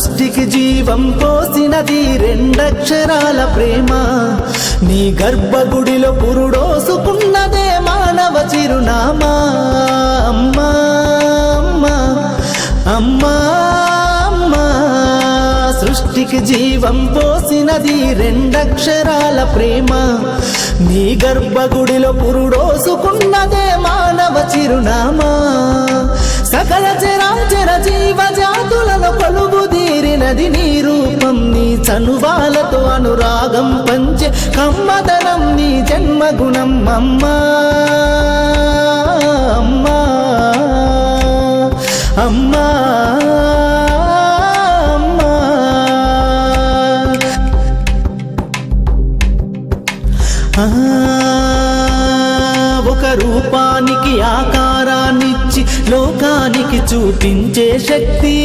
సృష్టికి జీవం పోసినది రెండక్షరాల ప్రేమ. నీ గర్భగుడిలో పురుడోసుకున్నదే మానవ చిరునామా. అమ్మా అమ్మా అమ్మా అమ్మా, సృష్టికి జీవం పోసినది రెండక్షరాల ప్రేమ. నీ గర్భగుడిలో పురుడోసుకున్నదే మానవ చిరునామా. సకల చరాచర జీవ జాతులలో కొలువుదీరినది నీ రూపం. నీ చనువాలతో అనురాగం పంచే కమ్మదనం నీ జన్మగుణం. అమ్మా అమ్మా అమ్మా అమ్మా, ఒక రూపానికి ఆకారాన్నిచ్చి లోకానికి చూపించే శక్తి.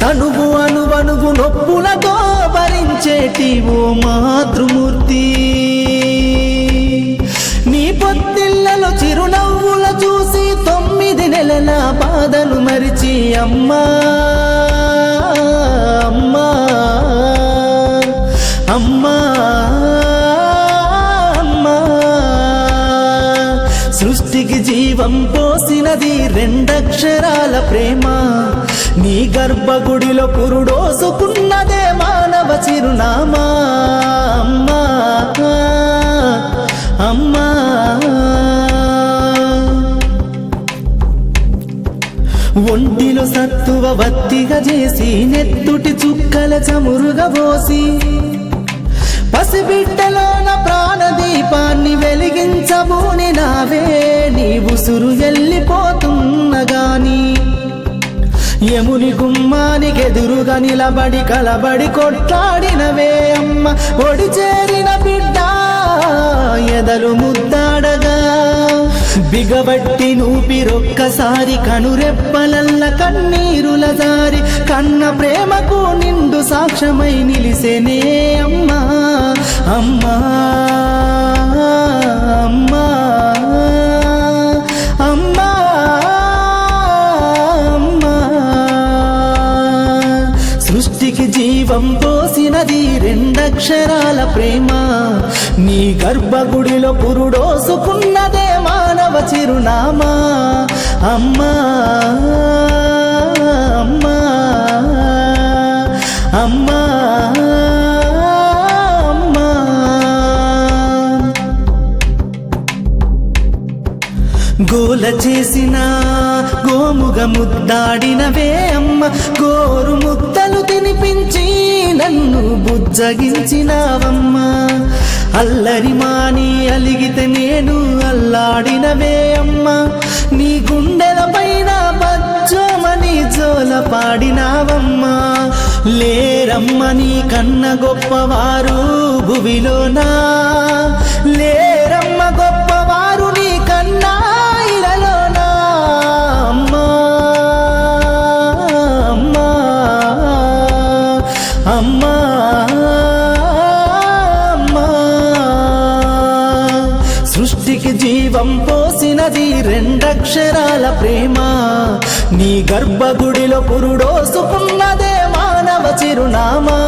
తనువు అనువనువు నొప్పులతో భరించేటి ఓ మాతృమూర్తి. నీ పొత్తిళ్లలో చిరునవ్వుల చూసి 9 నెలల బాధను మరిచి అమ్మా అమ్మా అమ్మా అమ్మా, సృష్టికి జీవం పోసినది రెండక్షరాల ప్రేమ. నీ గర్భగుడిలో పురుడోసుకున్నదే మానవ చిరునామా. అమ్మా అమ్మా, ఒంటిలో సత్తువ వత్తిగా చేసి నెత్తుటి చుక్కల చమురుగా పోసి పసిబిడ్డలోన ప్రాణదీపాన్ని వెలిగించబూని నావే. నీ ఉసురు వెళ్ళిపోతున్నగాని యముని గుమ్మానికి ఎదురుగా నిలబడి కలబడి కొట్లాడినవే అమ్మ. ఒడి చేరిన బిడ్డ ఎదలు ముద్దాడగా బిగబట్టి నూపిరొక్కసారి కనురెప్పలల్ల కన్నీరుల జారి కన్న ప్రేమకు నిండు సాక్ష్యమై నిలిసేనే అమ్మా అమ్మా అమ్మా అమ్మా అమ్మా, సృష్టికి జీవం పోసినది రెండక్షరాల ప్రేమ. నీ గర్భగుడిలో పురుడోసుకున్నదే మానవ చిరునామా. అమ్మా అమ్మా అమ్మా అమ్మా, గోల చేసిన గోముగ ముద్దాడినవే అమ్మ. గోరు ముద్దలు తినిపించి నన్ను బుజ్జగించినావమ్మా. అల్లరి మాని అలిగితే నేను అల్లాడినవే అమ్మ. నీ గుండెల పైన బజ్జోమని జోల పాడినావమ్మా. లేరమ్మ నీ కన్న గొప్పవారు భువిలోనా, లేరమ్మ గొప్పవారు నీ కన్నా ఇలలోనా. అమ్మా అమ్మా అమ్మా అమ్మా, సృష్టికి జీవం పోసినది రెండక్షరాల ప్రేమ. నీ గర్భగుడిలో పురుడోసుకున్నదే మానవ చిరునామా.